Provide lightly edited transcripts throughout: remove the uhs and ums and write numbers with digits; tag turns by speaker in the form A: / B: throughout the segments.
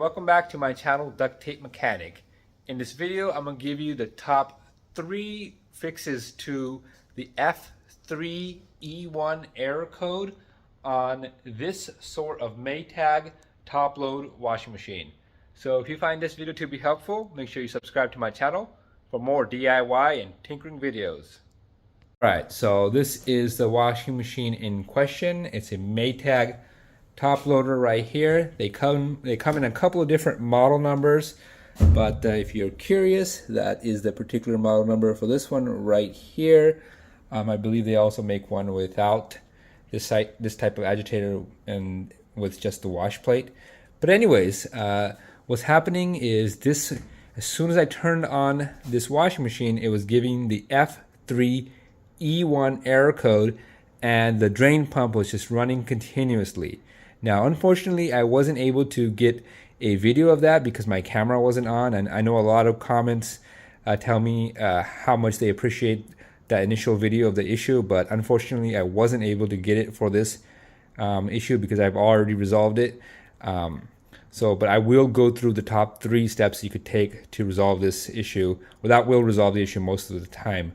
A: Welcome back to my channel, Duct Tape Mechanic. In this video, I'm going to give you the top 3 fixes to the F3E1 error code on this sort of Maytag top load washing machine. So if you find this video to be helpful, make sure you subscribe to my channel for more DIY and tinkering videos. Alright, so this is the washing machine in question. It's a Maytag top loader right here. They come in a couple of different model numbers, but if you're curious, that is the particular model number for this one right here. I believe they also make one without this type of agitator and with just the wash plate. But anyways, what's happening is this: as soon as I turned on this washing machine, it was giving the F3E1 error code, and the drain pump was just running continuously. Now, unfortunately, I wasn't able to get a video of that because my camera wasn't on, and I know a lot of comments tell me how much they appreciate that initial video of the issue, but unfortunately, I wasn't able to get it for this issue because I've already resolved it. But I will go through the top 3 steps you could take to resolve this issue. Well, that will resolve the issue most of the time.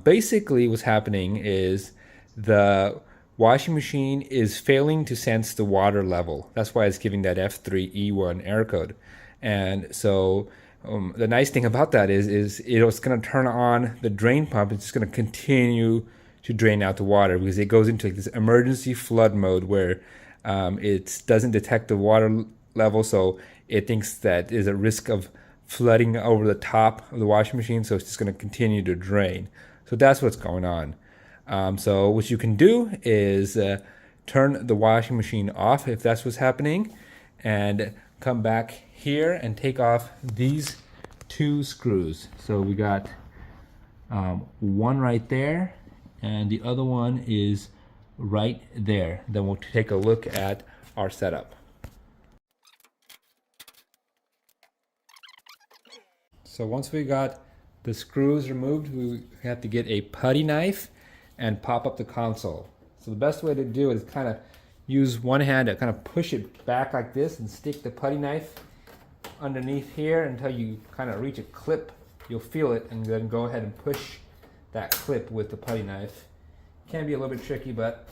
A: Basically, what's happening is the washing machine is failing to sense the water level. That's why it's giving that F3E1 error code. And so the nice thing about that is it's going to turn on the drain pump. It's just going to continue to drain out the water because it goes into like this emergency flood mode where it doesn't detect the water level, so it thinks that there's a risk of flooding over the top of the washing machine, so it's just going to continue to drain. So that's what's going on. So what you can do is turn the washing machine off if that's what's happening, and come back here and take off these 2 screws. So we got one right there, and the other one is right there. Then we'll take a look at our setup. So once we got the screws removed, we have to get a putty knife and pop up the console. So the best way to do it is kind of use one hand to kind of push it back like this and stick the putty knife underneath here until you kind of reach a clip. You'll feel it, and then go ahead and push that clip with the putty knife. Can be a little bit tricky, but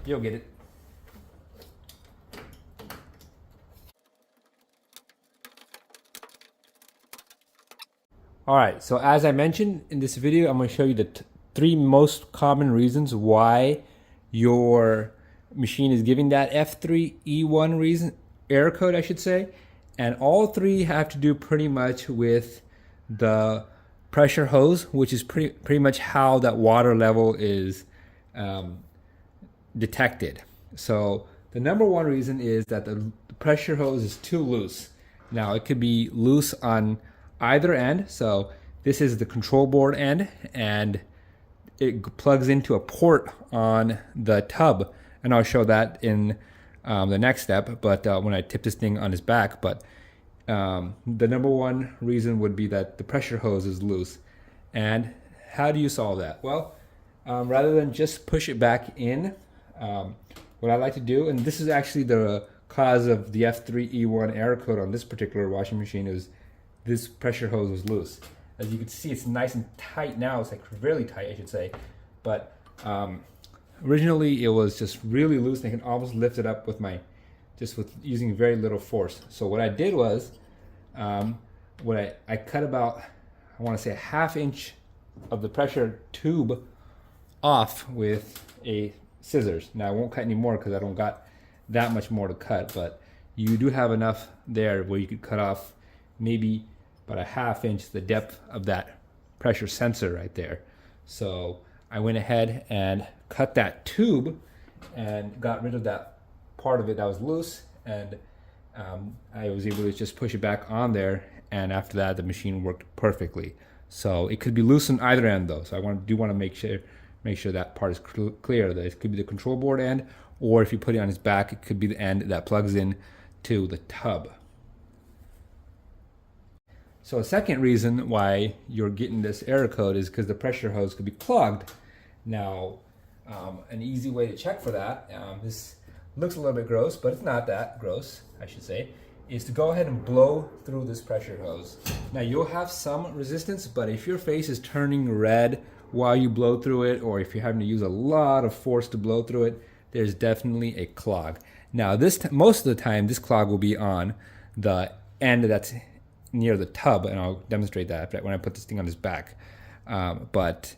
A: you'll get it. Alright, so as I mentioned in this video, I'm going to show you the 3 most common reasons why your machine is giving that F3E1 error code, I should say. And all 3 have to do pretty much with the pressure hose, which is pretty much how that water level is detected. So the number 1 reason is that the pressure hose is too loose. Now, it could be loose on either end. So this is the control board end, and it plugs into a port on the tub, and I'll show that in the next step, but when I tip this thing on its back. But the number 1 reason would be that the pressure hose is loose. And how do you solve that? Well, rather than just push it back in, what I like to do, and this is actually the cause of the F3E1 error code on this particular washing machine, is this pressure hose was loose. As you can see, it's nice and tight now. It's like really tight, I should say. But originally it was just really loose, and I can almost lift it up with with using very little force. So what I did was, I cut about, I want to say, a ½ inch of the pressure tube off with a scissors. Now I won't cut any more because I don't got that much more to cut, but you do have enough there where you could cut off maybe about a ½ inch the depth of that pressure sensor right there. So I went ahead and cut that tube and got rid of that part of it that was loose, and I was able to just push it back on there, and after that the machine worked perfectly. So it could be loose on either end though, so I do want to make sure that part is clear, that it could be the control board end, or if you put it on its back, it could be the end that plugs in to the tub. So a second reason why you're getting this error code is because the pressure hose could be clogged. Now, an easy way to check for that, this looks a little bit gross, but it's not that gross, I should say, is to go ahead and blow through this pressure hose. Now you'll have some resistance, but if your face is turning red while you blow through it, or if you're having to use a lot of force to blow through it, there's definitely a clog. Now most of the time this clog will be on the end that's near the tub, and I'll demonstrate that when I put this thing on his back. But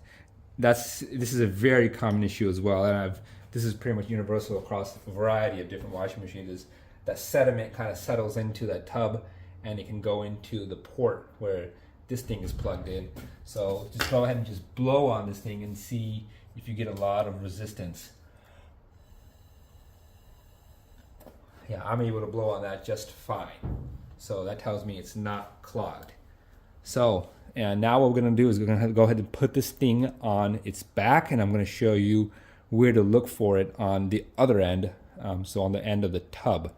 A: this is a very common issue as well, and this is pretty much universal across a variety of different washing machines, is that sediment kind of settles into that tub and it can go into the port where this thing is plugged in. So just go ahead and just blow on this thing and see if you get a lot of resistance. Yeah, I'm able to blow on that just fine. So that tells me it's not clogged. So, and now what we're gonna do is we're gonna go ahead and put this thing on its back, and I'm gonna show you where to look for it on the other end, so on the end of the tub.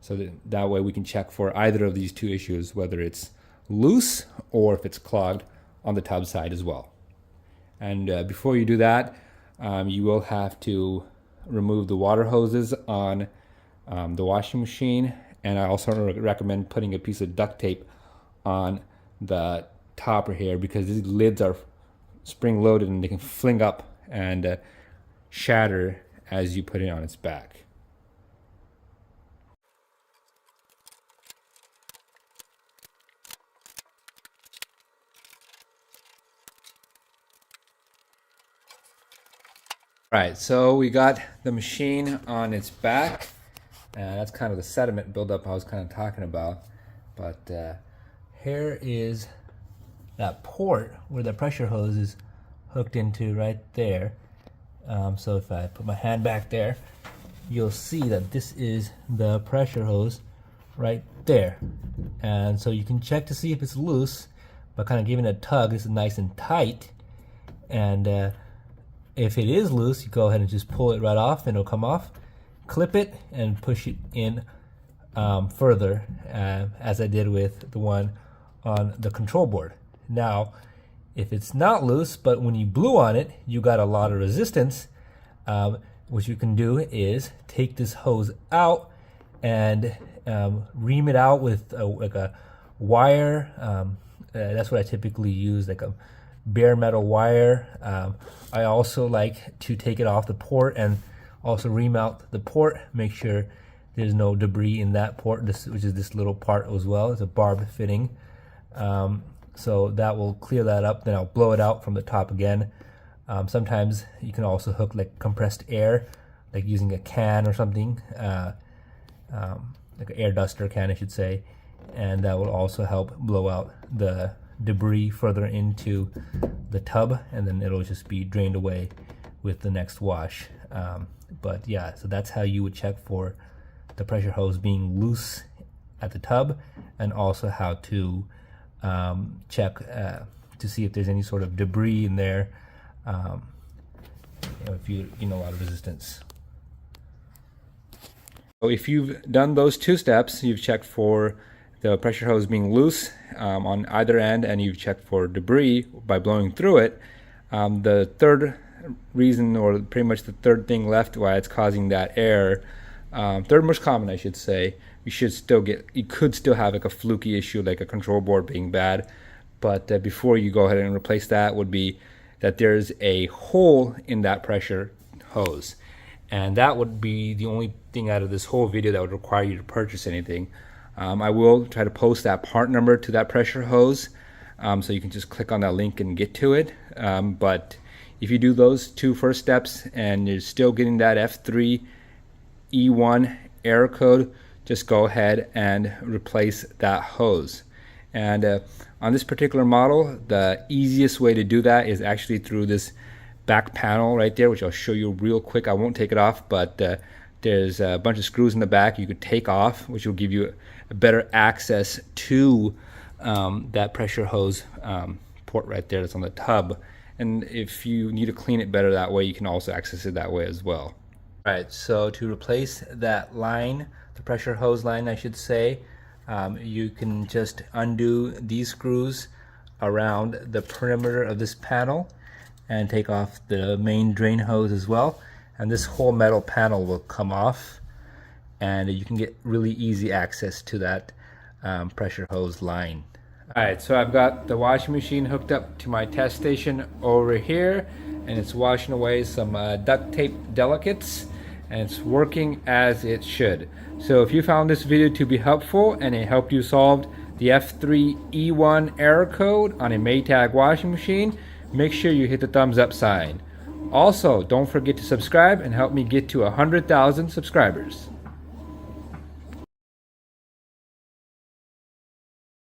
A: So that way we can check for either of these two issues, whether it's loose or if it's clogged on the tub side as well. And before you do that, you will have to remove the water hoses on the washing machine. And I also recommend putting a piece of duct tape on the topper here, because these lids are spring loaded and they can fling up and shatter as you put it on its back. Right, so we got the machine on its back. That's kind of the sediment buildup I was kind of talking about. But here is that port where the pressure hose is hooked into right there. So if I put my hand back there, you'll see that this is the pressure hose right there. And so you can check to see if it's loose by kind of giving it a tug. This is nice and tight. And if it is loose, you go ahead and just pull it right off and it'll come off. Clip it and push it in further, as I did with the one on the control board. Now, if it's not loose, but when you blew on it, you got a lot of resistance, what you can do is take this hose out and ream it out with like a wire. That's what I typically use, like a bare metal wire. I also like to take it off the port and also ream out the port, make sure there's no debris in that port, which is this little part as well. It's a barb fitting. So that will clear that up. Then I'll blow it out from the top again. Sometimes you can also hook like compressed air, like using a can or something, like an air duster can, I should say, and that will also help blow out the debris further into the tub, and then it'll just be drained away with the next wash. But yeah, so that's how you would check for the pressure hose being loose at the tub, and also how to check to see if there's any sort of debris in there, if you know a lot of resistance. So if you've done those two steps, you've checked for the pressure hose being loose on either end, and you've checked for debris by blowing through it. The third reason, or pretty much the third thing left why it's causing that error, third most common I should say, you could still have like a fluky issue, like a control board being bad. But before you go ahead and replace that, would be that there's a hole in that pressure hose. And that would be the only thing out of this whole video that would require you to purchase anything. I will try to post that part number to that pressure hose, so you can just click on that link and get to it. But if you do those two first steps and you're still getting that F3 E1 error code, just go ahead and replace that hose. And on this particular model, the easiest way to do that is actually through this back panel right there, which I'll show you real quick. I won't take it off, but there's a bunch of screws in the back you could take off, which will give you a better access to that pressure hose port right there that's on the tub. And if you need to clean it better that way, you can also access it that way as well. All right, so to replace that line, the pressure hose line I should say, you can just undo these screws around the perimeter of this panel and take off the main drain hose as well, and this whole metal panel will come off, and you can get really easy access to that pressure hose line. Alright, so I've got the washing machine hooked up to my test station over here, and it's washing away some duct tape delicates, and it's working as it should. So if you found this video to be helpful and it helped you solve the F3E1 error code on a Maytag washing machine, make sure you hit the thumbs up sign. Also, don't forget to subscribe and help me get to 100,000 subscribers.